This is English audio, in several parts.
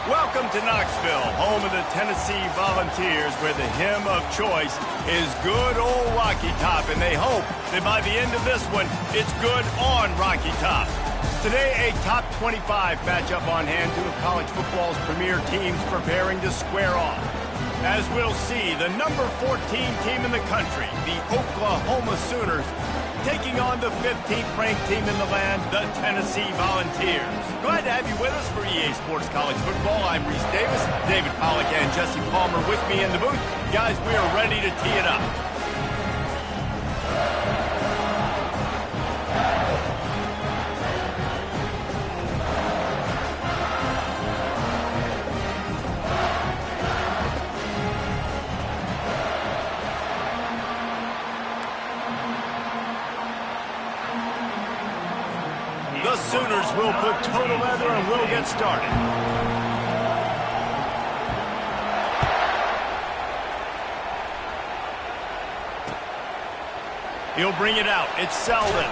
Welcome to Knoxville, home of the Tennessee Volunteers, where the hymn of choice is good old Rocky Top, and they hope that by the end of this one, it's good on Rocky Top. Today, a top 25 matchup on hand, two of college football's premier teams preparing to square off. As we'll see, the number 14 team in the country, the Oklahoma Sooners, taking on the 15th ranked team in the land, the Tennessee Volunteers. Glad to have you with us for EA Sports College Football. I'm Reese Davis, David Pollack and Jesse Palmer with me in the booth. Guys, we are ready to tee it up. The Sooners will put toe together and we'll get started. He'll bring it out. It's Selden.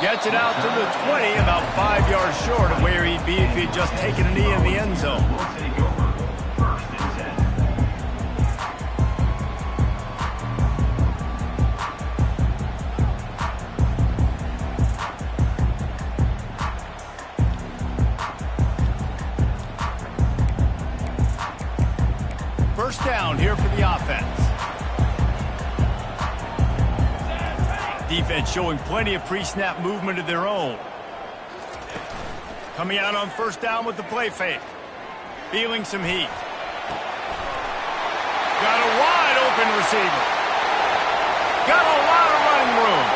Gets it out to the 20, about 5 yards short of where he'd be if he'd just taken a knee in the end zone. First down here for the offense. Defense showing plenty of pre-snap movement of their own. Coming out on first down with the play fake. Feeling some heat. Got a wide open receiver. Got a lot of running room.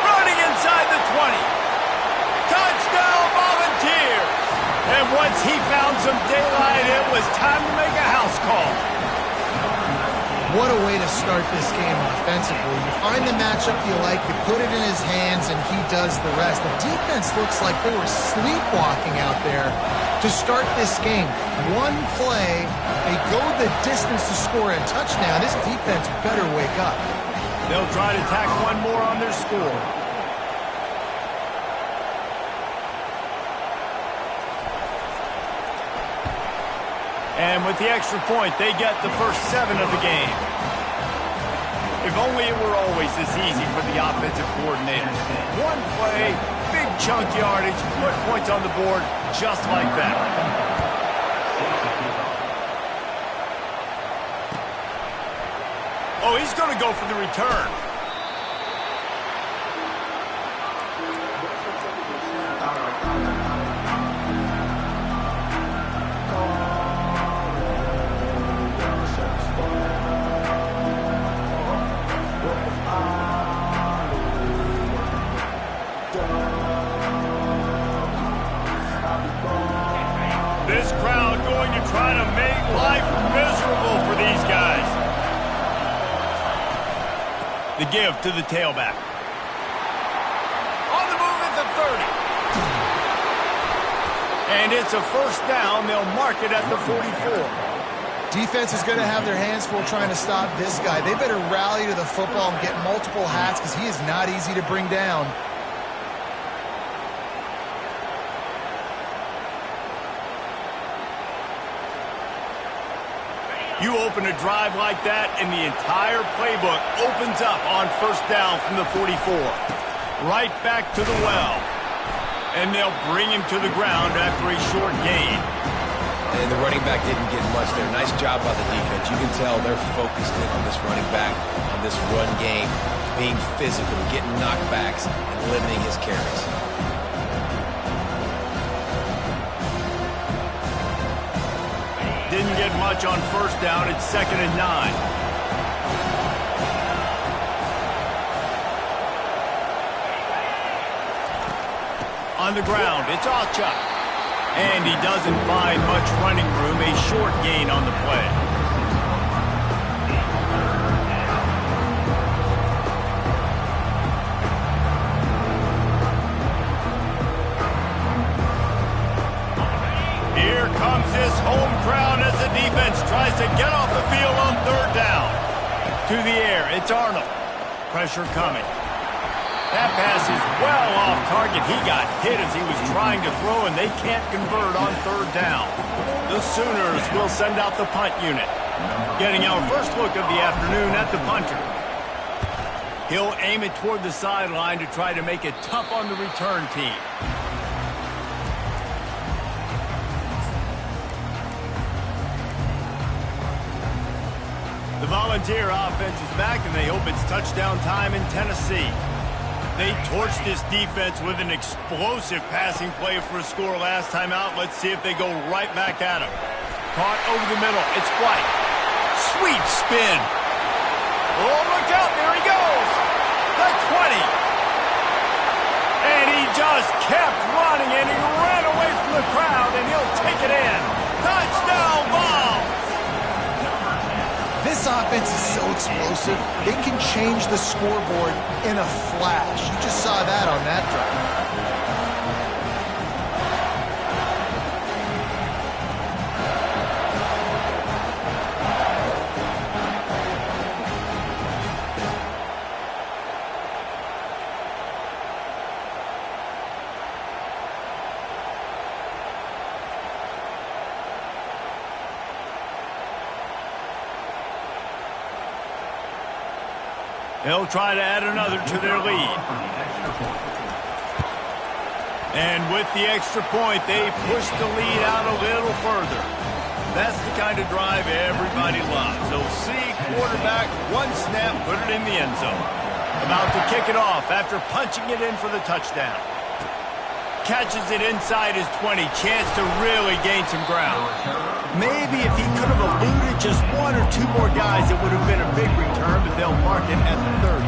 Running inside the 20. Touchdown Volunteers! And once he found some daylight, it was time to make a house call. What a way to start this game offensively. You find the matchup you like, you put it in his hands, and he does the rest. The defense looks like they were sleepwalking out there to start this game. One play, they go the distance to score a touchdown. This defense better wake up. They'll try to tack one more on their score. And with the extra point, they get the first 7 of the game. If only it were always this easy for the offensive coordinators. One play, big chunk yardage, put points on the board just like that. Oh, he's going to go for the return. This crowd going to try to make life miserable for these guys. The give to the tailback. On the move at the 30. And it's a first down. They'll mark it at the 44. Defense is going to have their hands full trying to stop this guy. They better rally to the football and get multiple hats because he is not easy to bring down. You open a drive like that, and the entire playbook opens up on first down from the 44. Right back to the well. And they'll bring him to the ground after a short gain. And the running back didn't get much there. Nice job by the defense. You can tell they're focused in on this running back, on this run game, being physical, getting knockbacks, and limiting his carries. Didn't get much on first down. It's 2nd and 9. On the ground, it's Alchuk. And he doesn't find much running room. A short gain on the play. Here comes his home crowd as the defense tries to get off the field on third down. To the air, it's Arnold. Pressure coming. That pass is well off target. He got hit as he was trying to throw, and they can't convert on third down. The Sooners will send out the punt unit. Getting our first look of the afternoon at the punter. He'll aim it toward the sideline to try to make it tough on the return team. The Volunteer offense is back, and they hope it's touchdown time in Tennessee. They torched this defense with an explosive passing play for a score last time out. Let's see if they go right back at him. Caught over the middle. It's White. Sweet spin. Oh, look out. There he goes. The 20. And he just kept running, and he ran away from the crowd, and he'll take it in. Touchdown ball. This offense is so explosive, they can change the scoreboard in a flash. You just saw that on that drive. They'll try to add another to their lead. And with the extra point, they push the lead out a little further. That's the kind of drive everybody loves. So see quarterback, one snap, put it in the end zone. About to kick it off after punching it in for the touchdown. Catches it inside his 20. Chance to really gain some ground. Maybe if he could have eluded just one or two more guys, it would have been a big return, but they'll mark it at the 30.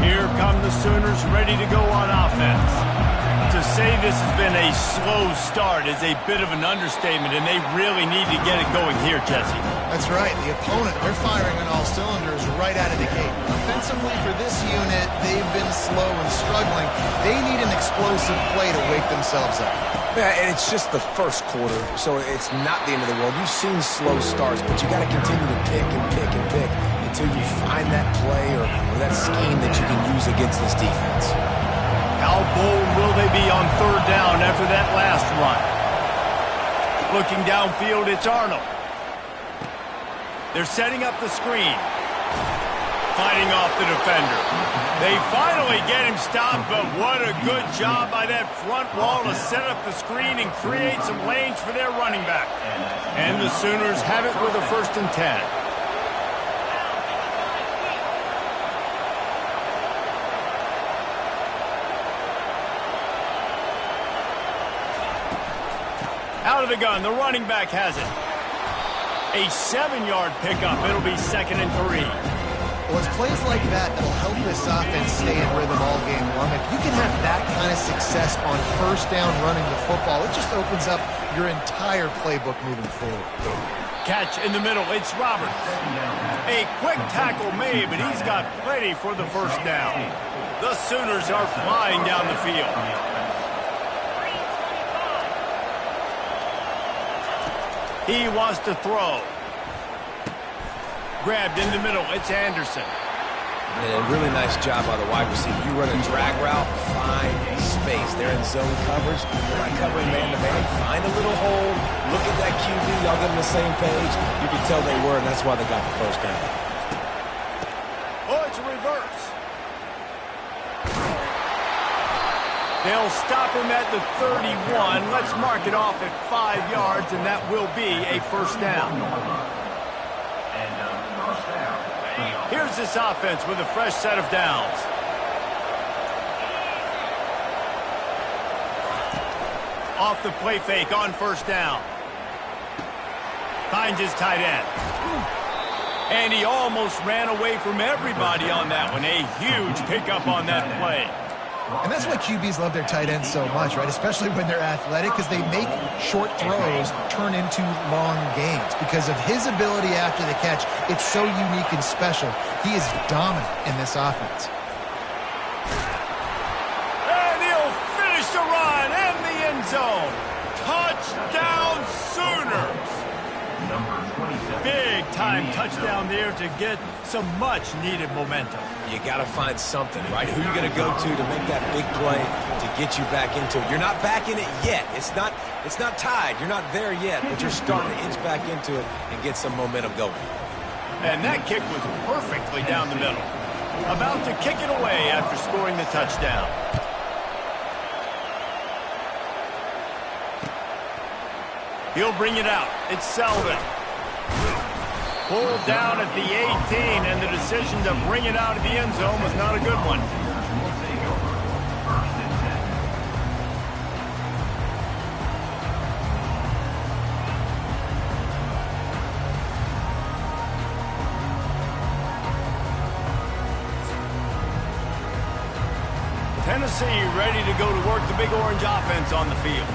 Here come the Sooners ready to go on offense. To say this has been a slow start is a bit of an understatement, and they really need to get it going here, Jesse. That's right. The opponent, they're firing on all cylinders right out of the gate. Offensively for this unit, they've been slow and struggling. They need an explosive play to wake themselves up. Yeah, and it's just the first quarter, so it's not the end of the world. You've seen slow starts, but you got to continue to pick and pick and pick until you find that play or that scheme that you can use against this defense. How bold will they be on third down after that last run? Looking downfield, it's Arnold. They're setting up the screen. Fighting off the defender. They finally get him stopped, but what a good job by that front wall to set up the screen and create some lanes for their running back. And the Sooners have it with a 1st and 10. Out of the gun, the running back has it. A 7-yard pickup. It'll be 2nd and 3. Well, it's plays like that that'll help this offense stay in rhythm all game long. If you can have that kind of success on 1st down running the football, it just opens up your entire playbook moving forward. Catch in the middle. It's Roberts. A quick tackle made, but he's got plenty for the 1st down. The Sooners are flying down the field. He wants to throw. Grabbed in the middle. It's Anderson. And a really nice job by the wide receiver. You run a drag route, find space. They're in zone coverage. They're not covering man-to-man. Find a little hole. Look at that QB. Y'all get on the same page. You can tell they were, and that's why they got the 1st down. Oh, it's a reverse. They'll stop him at the 31. Let's mark it off at 5 yards, and that will be a 1st down. Here's this offense with a fresh set of downs. Off the play fake on 1st down. Finds his tight end. And he almost ran away from everybody on that one. A huge pickup on that play. And that's why QBs love their tight ends so much, right? Especially when they're athletic, because they make short throws turn into long gains. Because of his ability after the catch, it's so unique and special. He is dominant in this offense. And he'll finish the run. big-time touchdown there to get some much-needed momentum. You got to find something, right? Who are you going to go to make that big play to get you back into it? You're not back in it yet. It's not tied. You're not there yet, but you're starting to inch back into it and get some momentum going. And that kick was perfectly down the middle. About to kick it away after scoring the touchdown. He'll bring it out. It's Selvin. Pulled down at the 18, and the decision to bring it out of the end zone was not a good one. Tennessee ready to go to work the Big Orange offense on the field.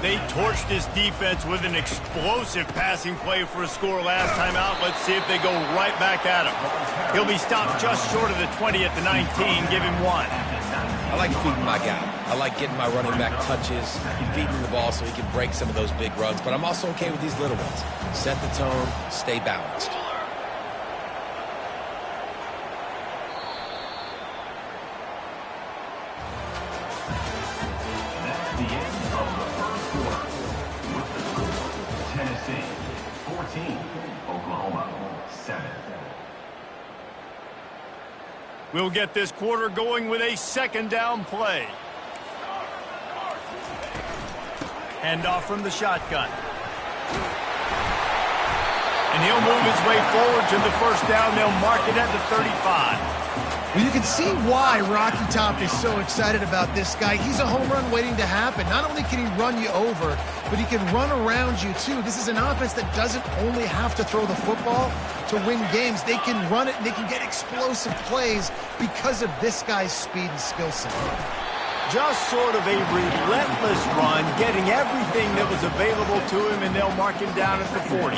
They torched this defense with an explosive passing play for a score last time out. Let's see if they go right back at him. He'll be stopped just short of the 20 at the 19. Give him one. I like feeding my guy. I like getting my running back touches, feeding the ball so he can break some of those big runs. But I'm also okay with these little ones. Set the tone, stay balanced. Tennessee 14, Oklahoma 7. We'll get this quarter going with a second down play. Handoff from the shotgun. And he'll move his way forward to the first down. They'll mark it at the 35. Well, you can see why Rocky Top is so excited about this guy. He's a home run waiting to happen. Not only can he run you over, but he can run around you, too. This is an offense that doesn't only have to throw the football to win games. They can run it, and they can get explosive plays because of this guy's speed and skill set. Just sort of a relentless run, getting everything that was available to him, and they'll mark him down at the 40.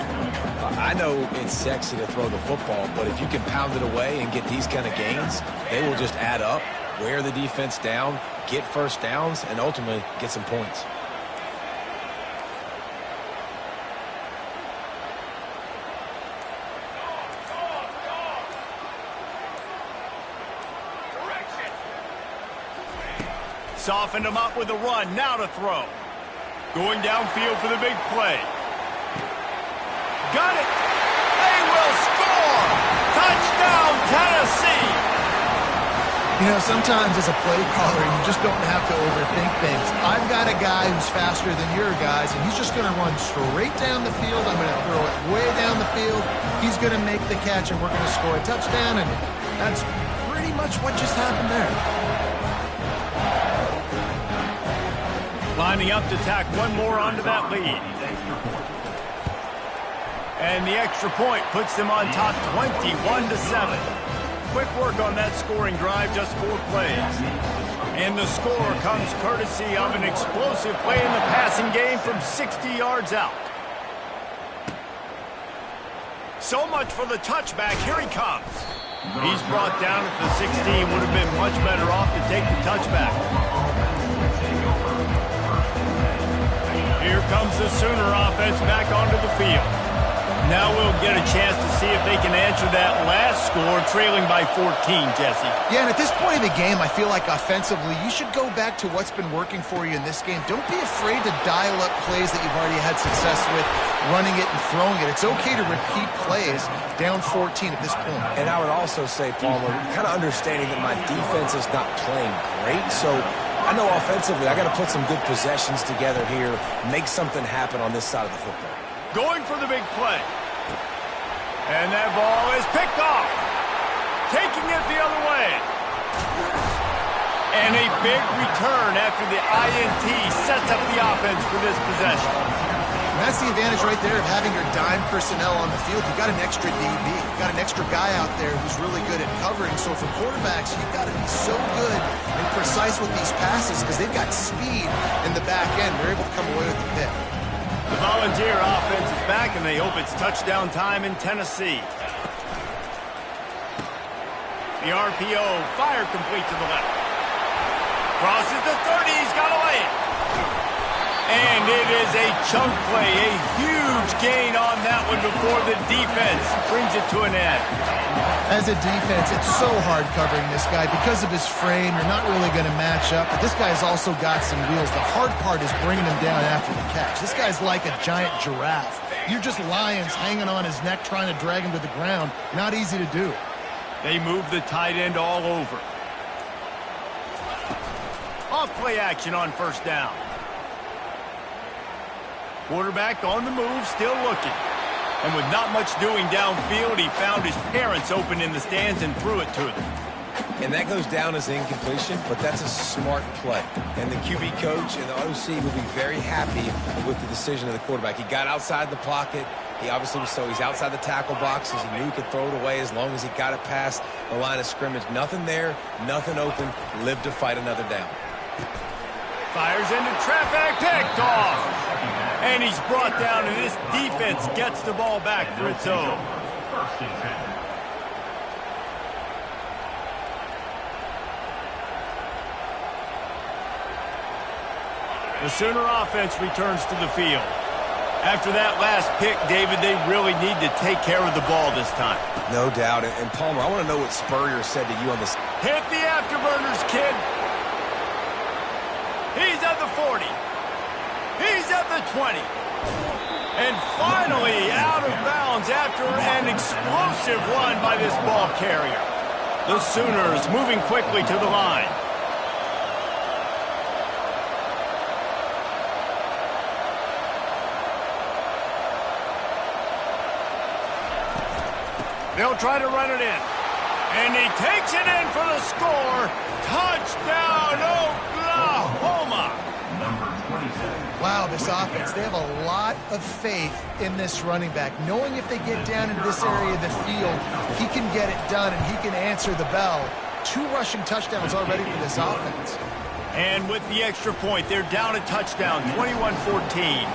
I know it's sexy to throw the football, but if you can pound it away and get these kind of gains, they will just add up, wear the defense down, get first downs, and ultimately get some points. Softened him up with a run, now to throw. Going downfield for the big play. Got it! They will score! Touchdown, Tennessee! You know, sometimes as a play caller, you just don't have to overthink things. I've got a guy who's faster than your guys, and he's just going to run straight down the field. I'm going to throw it way down the field. He's going to make the catch, and we're going to score a touchdown, and that's pretty much what just happened there. Lining up to tack one more onto that lead. And the extra point puts them on top 21-7. Quick work on that scoring drive, just 4 plays. And the score comes courtesy of an explosive play in the passing game from 60 yards out. So much for the touchback. Here he comes. He's brought down at the 16. Would have been much better off to take the touchback. Here comes the Sooner offense back onto the field. Now we'll get a chance to see if they can answer that last score, trailing by 14, Jesse. Yeah, and at this point in the game, I feel like offensively, you should go back to what's been working for you in this game. Don't be afraid to dial up plays that you've already had success with, running it and throwing it. It's okay to repeat plays down 14 at this point. And I would also say, Palmer, kind of understanding that my defense is not playing great, so I know offensively I got to put some good possessions together here, make something happen on this side of the football. Going for the big play. And that ball is picked off. Taking it the other way. And a big return after the INT sets up the offense for this possession. And that's the advantage right there of having your dime personnel on the field. You've got an extra DB. You've got an extra guy out there who's really good at covering. So for quarterbacks, you've got to be so good and precise with these passes because they've got speed in the back end. They're able to come away with the pick. The Volunteer offense is back, and they hope it's touchdown time in Tennessee. The RPO, fire complete to the left. Crosses the 30, he's got away. And it is a chunk play, a huge gain on that one before the defense brings it to an end. As a defense, it's so hard covering this guy. Because of his frame, you're not really going to match up. But this guy's also got some wheels. The hard part is bringing him down after the catch. This guy's like a giant giraffe. You're just lions hanging on his neck trying to drag him to the ground. Not easy to do. They move the tight end all over. Off play action on first down. Quarterback on the move, still looking. And with not much doing downfield, he found his parents open in the stands and threw it to them. And that goes down as incompletion, but that's a smart play. And the QB coach and the OC will be very happy with the decision of the quarterback. He got outside the pocket. He obviously was he's outside the tackle boxes. He knew he could throw it away as long as he got it past the line of scrimmage. Nothing there, nothing open. Lived to fight another down. Fires into traffic, picked off. And he's brought down, and this defense gets the ball back for its own. First and 10. The Sooner offense returns to the field. After that last pick, David, they really need to take care of the ball this time. No doubt. And Palmer, I want to know what Spurrier said to you on this. Hit the afterburners, kid. He's at the 40. He's at the 20. And finally out of bounds after an explosive run by this ball carrier. The Sooners moving quickly to the line. They'll try to run it in. And he takes it in for the score. Touchdown, Oklahoma! Number 27. Wow, this offense, they have a lot of faith in this running back. Knowing if they get down in this area of the field, he can get it done and he can answer the bell. 2 rushing touchdowns already for this offense. And with the extra point, they're down a touchdown, 21-14.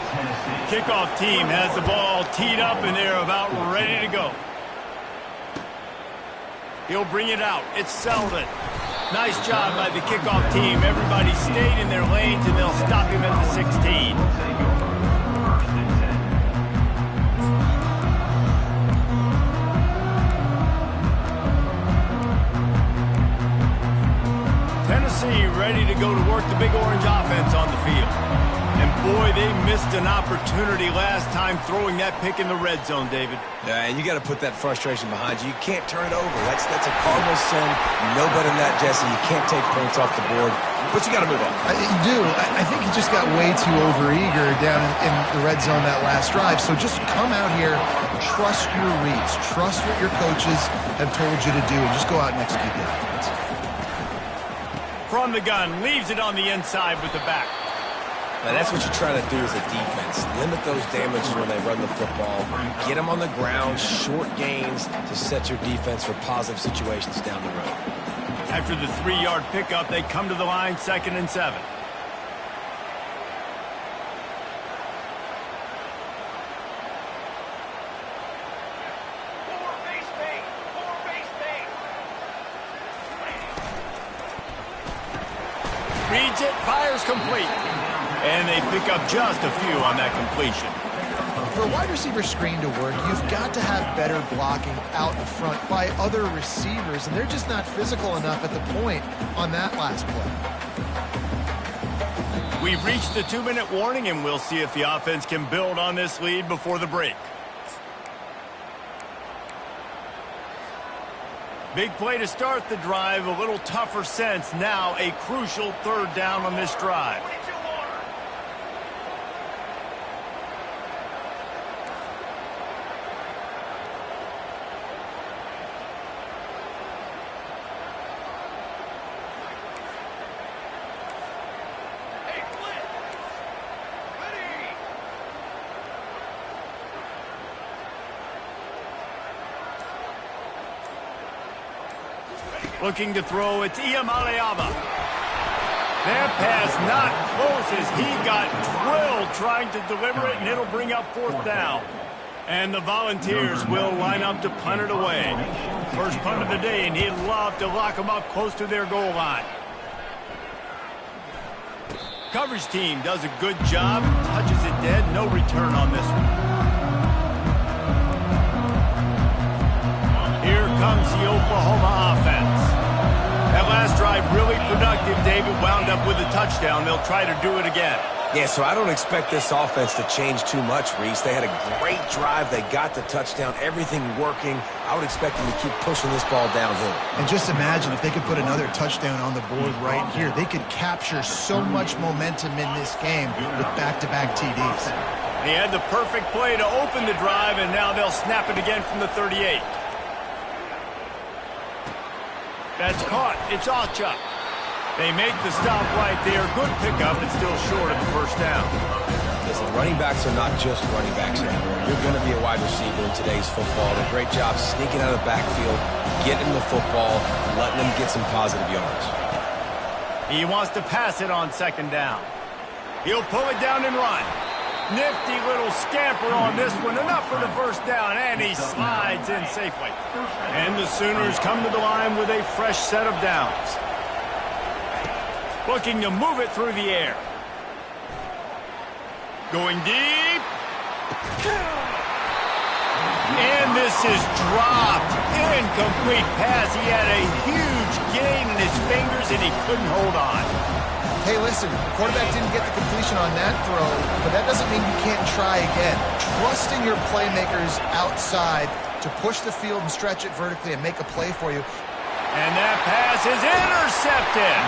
Kickoff team has the ball teed up and they're about ready to go. He'll bring it out. It's Selden. Nice job by the kickoff team. Everybody stayed in their lanes, and they'll stop him at the 16. First and 10. Tennessee ready to go to work the Big Orange offense on the field. And boy, they missed an opportunity last time throwing that pick in the red zone, David. Yeah, and you got to put that frustration behind you. You can't turn it over. That's a cardinal sin. No better than that, Jesse. You can't take points off the board, but you got to move on. You do. I think he just got way too overeager down in the red zone that last drive. So just come out here, trust your reads, trust what your coaches have told you to do, and just go out and execute the offense. From the gun, leaves it on the inside with the back. Now, that's what you're trying to do as a defense. Limit those damages when they run the football. Get them on the ground, short gains to set your defense for positive situations down the road. After the 3-yard pickup, they come to the line, 2nd and 7. Reads it, fires complete. And they pick up just a few on that completion. For a wide receiver screen to work, you've got to have better blocking out in front by other receivers, and they're just not physical enough at the point on that last play. We've reached the 2-minute warning, and we'll see if the offense can build on this lead before the break. Big play to start the drive, a little tougher sense. Now a crucial 3rd down on this drive. Looking to throw, it's Iamaleava. That pass not close as he got drilled trying to deliver it, and it'll bring up 4th down. And the Volunteers will line up to punt it away. First punt of the day, and he'd love to lock them up close to their goal line. Coverage team does a good job. Touches it dead. No return on this one. Here comes the Oklahoma offense. That last drive really productive. David wound up with a touchdown. They'll try to do it again. Yeah, so I don't expect this offense to change too much, Reese. They had a great drive. They got the touchdown. Everything working. I would expect them to keep pushing this ball downhill. And just imagine if they could put another touchdown on the board right here. They could capture so much momentum in this game with back-to-back TDs. He had the perfect play to open the drive, and now they'll snap it again from the 38. That's caught. It's Ocha. They make the stop right there. Good pickup, but still short of the first down. Listen, running backs are not just running backs anymore. You're going to be a wide receiver in today's football. A great job sneaking out of the backfield, getting the football, letting them get some positive yards. He wants to pass it on second down. He'll pull it down and run. Nifty little scamper on this one. Enough for the first down, and he slides in safely. And the Sooners come to the line with a fresh set of downs. Looking to move it through the air. Going deep. And this is dropped. Incomplete pass. He had a huge gain in his fingers, and he couldn't hold on. Hey, listen, the quarterback didn't get the completion on that throw, but that doesn't mean you can't try again. Trusting your playmakers outside to push the field and stretch it vertically and make a play for you. And that pass is intercepted.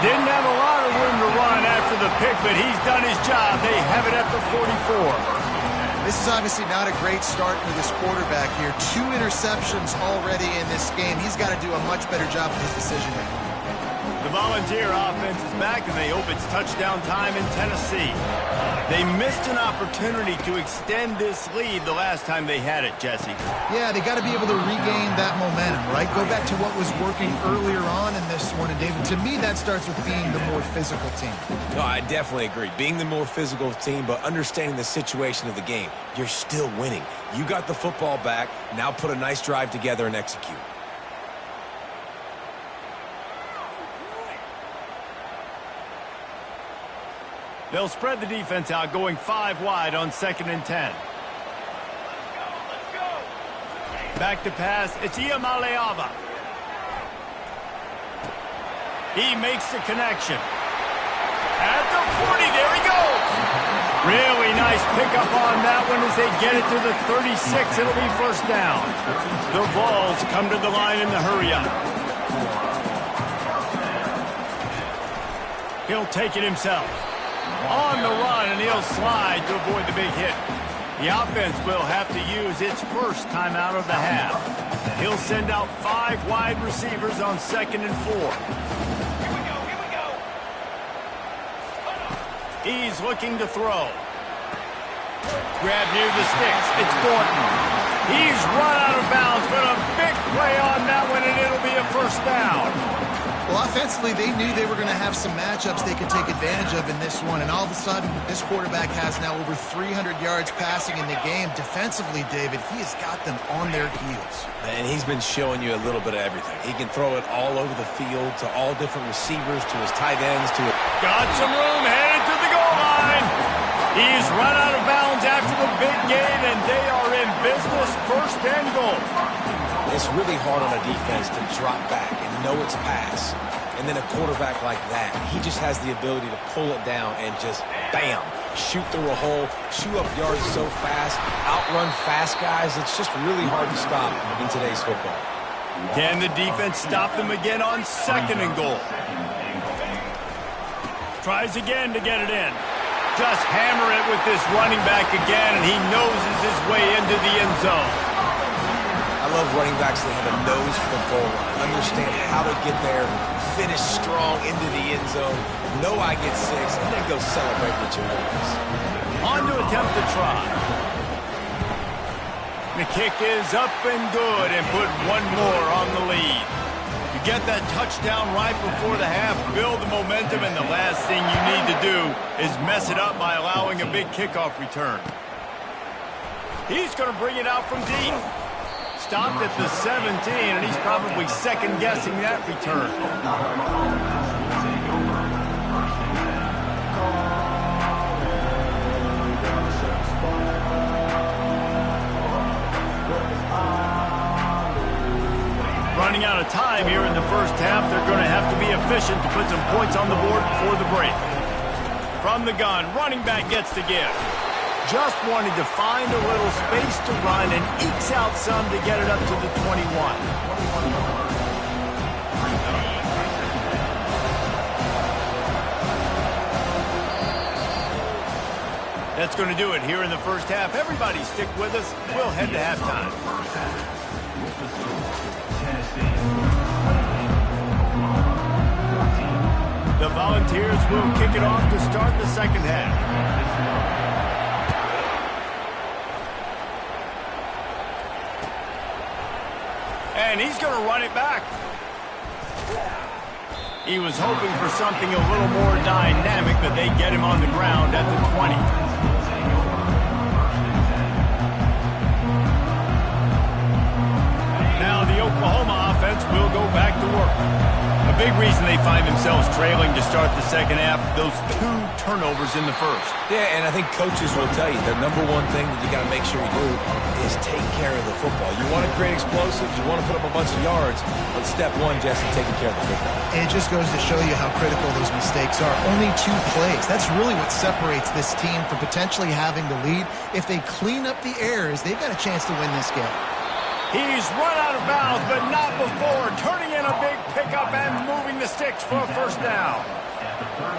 Didn't have a lot of room to run after the pick, but he's done his job. They have it at the 44. This is obviously not a great start for this quarterback here. 2 interceptions already in this game. He's got to do a much better job with his decision-making. The Volunteer offense is back, and they hope it's touchdown time in Tennessee. They missed an opportunity to extend this lead the last time they had it, Jesse. Yeah, they got to be able to regain that momentum, right? Go back to what was working earlier on in this one. And, David, to me, that starts with being the more physical team. No, I definitely agree. Being the more physical team, but understanding the situation of the game. You're still winning. You got the football back. Now put a nice drive together and execute. They'll spread the defense out, going 5 wide on 2nd and 10. Back to pass. It's Iamaleava. He makes the connection. At the 40, there he goes. Really nice pickup on that one as they get it to the 36. It'll be first down. The Vols come to the line in the hurry-up. He'll take it himself. On the run, and he'll slide to avoid the big hit. The offense will have to use its first timeout of the half. He'll send out 5 wide receivers on 2nd and 4. Here we go. He's looking to throw. Grab near the sticks. It's Thornton. He's run out of bounds, but a big play on that one, and it'll be a first down. Well, offensively, they knew they were going to have some matchups they could take advantage of in this one, and all of a sudden, this quarterback has now over 300 yards passing in the game. Defensively, David, he has got them on their heels. And he's been showing you a little bit of everything. He can throw it all over the field to all different receivers, to his tight ends, to... Got some room, headed to the goal line. He's run out of bounds after the big gain, and they are in business, 1st and goal. It's really hard on a defense to drop back and know it's pass. And then a quarterback like that, he just has the ability to pull it down and just, bam, shoot through a hole, chew up yards so fast, outrun fast guys. It's just really hard to stop in today's football. Can the defense stop them again on 2nd and goal? Tries again to get it in. Just hammer it with this running back again, and he noses his way into the end zone. I love running backs that have a nose for the goal line, understand how to get there, finish strong into the end zone, know I get 6, and then go celebrate with your boys. On to attempt the try. The kick is up and good, and put one more on the lead. You get that touchdown right before the half, build the momentum, and the last thing you need to do is mess it up by allowing a big kickoff return. He's going to bring it out from deep. Stopped at the 17, and he's probably second-guessing that return. out of time here in the first half. They're going to have to be efficient to put some points on the board before the break. From the gun, running back gets the give. Just wanted to find a little space to run and ekes out some to get it up to the 21. That's going to do it here in the first half. Everybody stick with us. We'll head to halftime. The Volunteers will kick it off to start the second half. And he's going to run it back. He was hoping for something a little more dynamic, but they get him on the ground at the 20. Now the Oklahoma offense will go back to work. A big reason they find themselves trailing to start the second half, those 2 turnovers in the first. Yeah, and I think coaches will tell you the number one thing that you got to make sure you do is take care of the football. You want to create explosives, you want to put up a bunch of yards, but step one, Jesse, taking care of the football. It just goes to show you how critical those mistakes are. Only 2 plays. That's really what separates this team from potentially having the lead. If they clean up the errors, they've got a chance to win this game. He's run out of bounds, but not before. Turning in a big pickup and moving the sticks for a first down.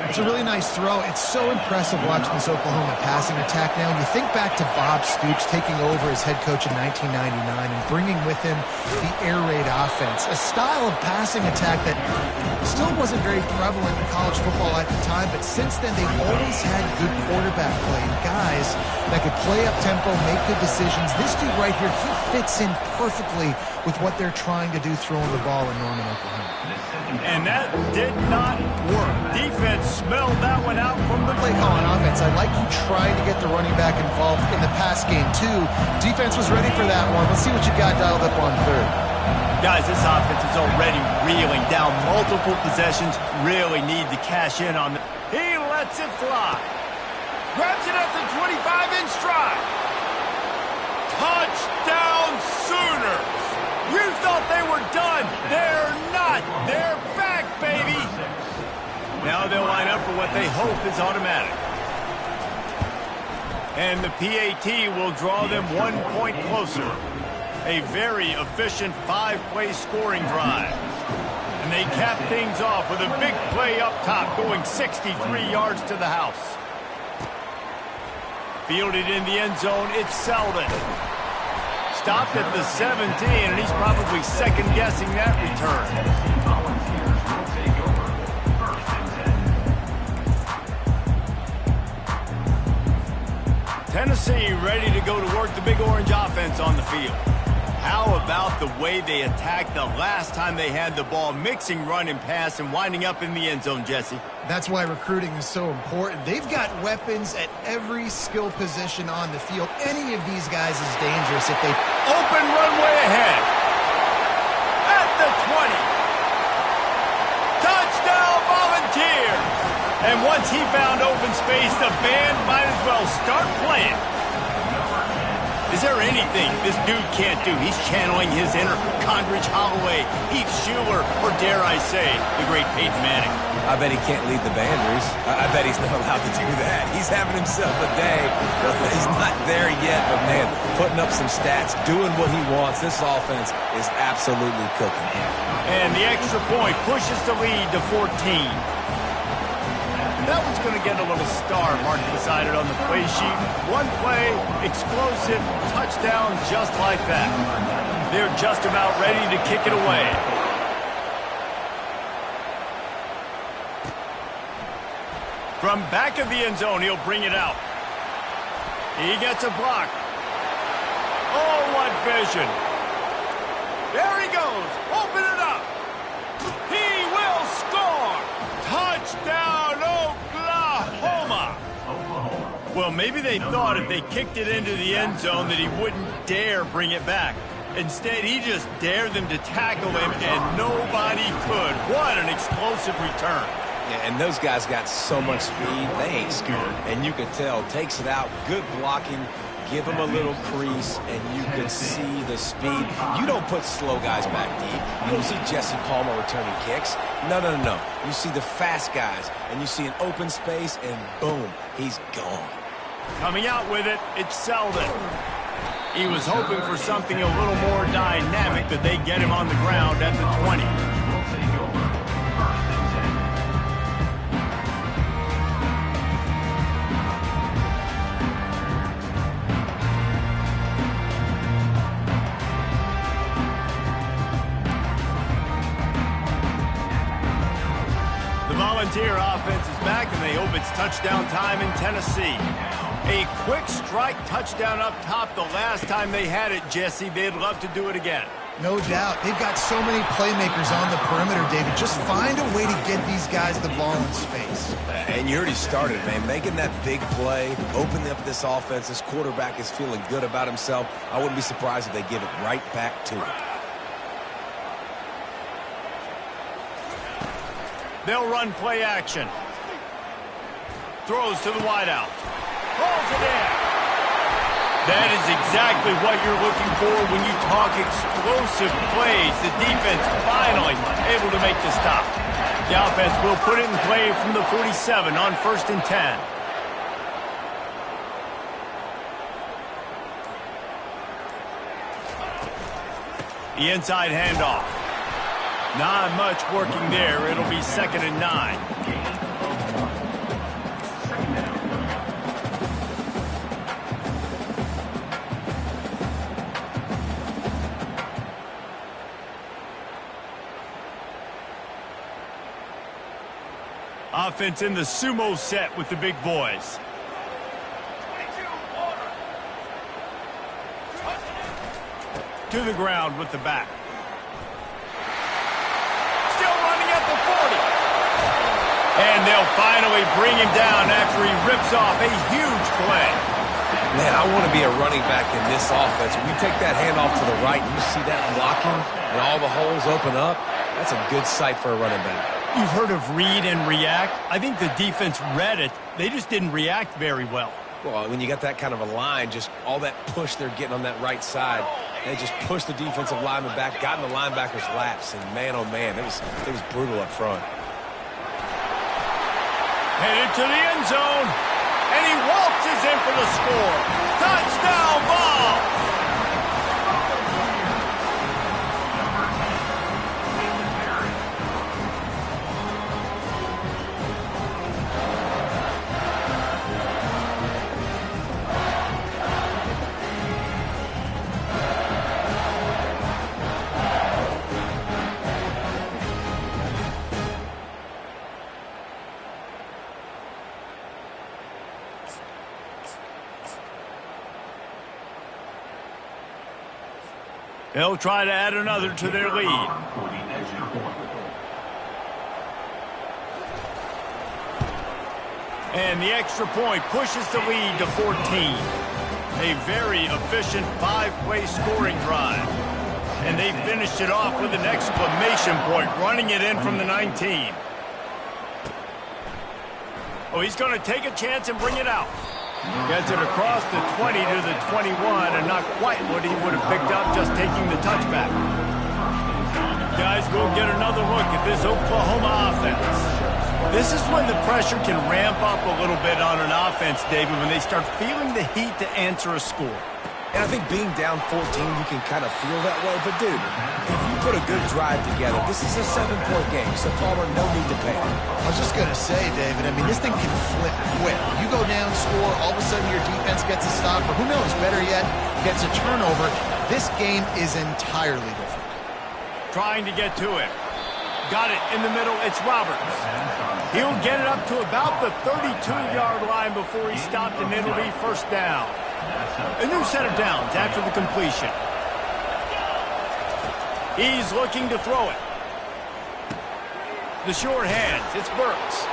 It's a really nice throw. It's so impressive watching this Oklahoma passing attack now. And you think back to Bob Stoops taking over as head coach in 1999 and bringing with him the air raid offense, a style of passing attack that still wasn't very prevalent in college football at the time, but since then they've always had good quarterback play and guys that could play up tempo, make good decisions. This dude right here, he fits in perfectly with what they're trying to do throwing the ball in Norman, Oklahoma. And that did not work. Defense smelled that one out from the play call on offense. I like you trying to get the running back involved in the pass game too. Defense was ready for that one. Let's see what you got dialed up on third. Guys, this offense is already reeling down multiple possessions. Really need to cash in on them. He lets it fly. Grabs it at the 25-inch stride. Touchdown Sooners! You thought they were done. They're not. They're back, baby. Now they'll line up for what they hope is automatic. And the PAT will draw them 1 point closer. A very efficient 5-play scoring drive. And they cap things off with a big play up top, going 63 yards to the house. Fielded in the end zone, it's Selden. Stopped at the 17, and he's probably second-guessing that return. Tennessee ready to go to work the Big Orange offense on the field. How about the way they attacked the last time they had the ball, mixing run and pass and winding up in the end zone, Jesse? That's why recruiting is so important. They've got weapons at every skill position on the field. Any of these guys is dangerous if they... Open runway ahead. At the 20. Touchdown Volunteers. And once he found open space, the band might as well start playing. Is there anything this dude can't do? He's channeling his inner Condridge Holloway, Heath Schuler, or dare I say, the great Peyton Manning. I bet he can't lead the Banders. I bet he's not allowed to do that. He's having himself a day. He's not there yet, but man, putting up some stats, doing what he wants. This offense is absolutely cooking. And the extra point pushes the lead to 14. That one's going to get a little star marked beside it on the play sheet. One play, explosive, touchdown just like that. They're just about ready to kick it away. From back of the end zone, he'll bring it out. He gets a block. Oh, what vision. There he goes. Open it up. He will score. Touchdown, Oklahoma. Well, maybe they thought if they kicked it into the end zone that he wouldn't dare bring it back. Instead, he just dared them to tackle him, and nobody could. What an explosive return. Yeah, and those guys got so much speed, they ain't scared. And you could tell, takes it out, good blocking, give him a little crease, and you can see the speed. You don't put slow guys back deep. You don't see Jesse Palmer returning kicks. No. You see the fast guys, and you see an open space, and boom, he's gone. Coming out with it, it's Selden. He was hoping for something a little more dynamic, but they get him on the ground at the 20. We'll take over. First and 10. The Volunteer offense is back, and they hope it's touchdown time in Tennessee. A quick strike touchdown up top the last time they had it, Jesse. They'd love to do it again. No doubt. They've got so many playmakers on the perimeter, David. Just find a way to get these guys the ball in space. And you already started, man. Making that big play, opening up this offense. This quarterback is feeling good about himself. I wouldn't be surprised if they give it right back to him. They'll run play action. Throws to the wideout. Rolls it in. That is exactly what you're looking for when you talk explosive plays. The defense finally able to make the stop. The offense will put it in play from the 47 on 1st and 10. The inside handoff. Not much working there. It'll be 2nd and 9. Offense in the sumo set with the big boys. To the ground with the back. Still running at the 40. And they'll finally bring him down after he rips off a huge play. Man, I want to be a running back in this offense. When you take that handoff to the right and you see that blocking and all the holes open up, that's a good sight for a running back. You've heard of read and react. I think the defense read it. They just didn't react very well. Well, when you got that kind of a line, just all that push they're getting on that right side, they just pushed the defensive lineman back, got in the linebacker's laps, and man, oh man, it was brutal up front. Headed to the end zone, and he waltzes in for the score. Touchdown ball! They'll try to add another to their lead. And the extra point pushes the lead to 14. A very efficient 5-play scoring drive. And they finished it off with an exclamation point, running it in from the 19. Oh, he's going to take a chance and bring it out. Gets it across the 20 to the 21, and not quite what he would have picked up just taking the touchback. Guys, we'll get another look at this Oklahoma offense. This is when the pressure can ramp up a little bit on an offense, David, when they start feeling the heat to answer a score. And I think being down 14, you can kind of feel that way. But, dude, if you put a good drive together, this is a 7-point game, so Palmer, no need to panic. I was just going to say, David, I mean, this thing can flip quick. You go down, score, all of a sudden your defense gets a stop, or who knows, better yet, gets a turnover. This game is entirely different. Trying to get to it. Got it in the middle. It's Roberts. He'll get it up to about the 32-yard line before he stopped, and it'll be 1st down. A new set of downs after the completion. He's looking to throw it. The short hands. It's Burks.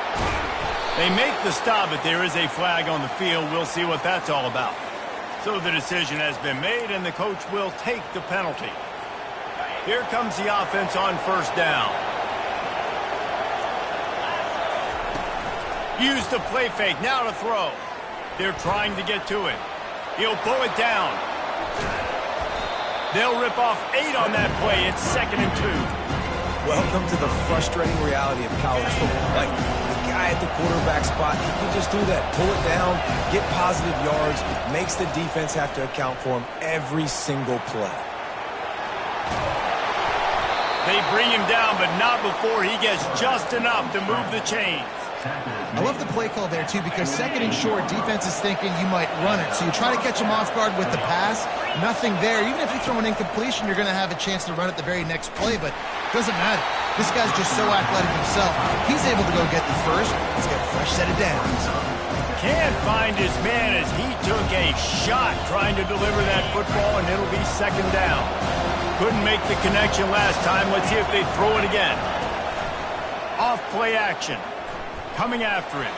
They make the stop, but there is a flag on the field. We'll see what that's all about. So the decision has been made, and the coach will take the penalty. Here comes the offense on 1st down. Use the play fake. Now to throw. They're trying to get to it. He'll pull it down. They'll rip off 8 on that play. It's 2nd and 2. Welcome to the frustrating reality of college football. Like, the guy at the quarterback spot, he can just do that. Pull it down, get positive yards, makes the defense have to account for him every single play. They bring him down, but not before he gets just enough to move the chains. I love the play call there, too, because 2nd and short, defense is thinking you might run it. So you try to catch him off guard with the pass. Nothing there. Even if you throw an incompletion, you're going to have a chance to run it the very next play, but it doesn't matter. This guy's just so athletic himself. He's able to go get the first. He's got a fresh set of downs. Can't find his man as he took a shot trying to deliver that football, and it'll be 2nd down. Couldn't make the connection last time. Let's see if they throw it again. Off play action. Coming after him.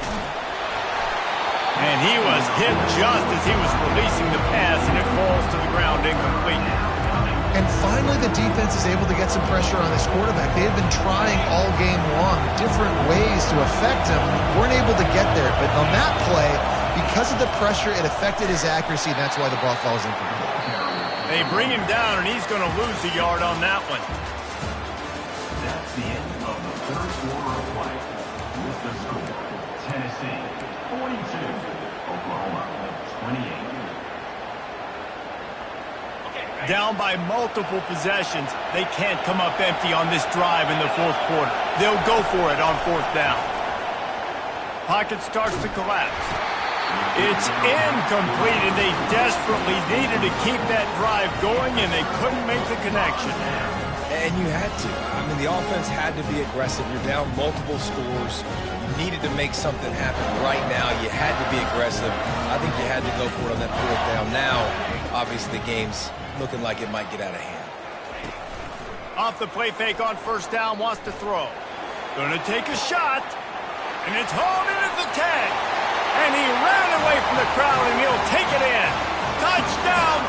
And he was hit just as he was releasing the pass, and it falls to the ground incomplete. And finally, the defense is able to get some pressure on this quarterback. They have been trying all game long different ways to affect him. Weren't able to get there. But on that play, because of the pressure, it affected his accuracy, and that's why the ball falls incomplete. They bring him down, and he's going to lose a yard on that one. That's the end of the third quarter of play. With the score, Tennessee 42, Oklahoma 28. Down by multiple possessions, they can't come up empty on this drive in the 4th quarter. They'll go for it on 4th down. Pocket starts to collapse. It's incomplete, and they desperately needed to keep that drive going, and they couldn't make the connection. And you had to. I mean, the offense had to be aggressive. You're down multiple scores. You needed to make something happen right now. You had to be aggressive. I think you had to go for it on that 4th down. Now, obviously, the game's looking like it might get out of hand. Off the play fake on 1st down, wants to throw. Gonna take a shot, and it's hauled in at the 10. And he ran away from the crowd, and he'll take it in. Touchdown!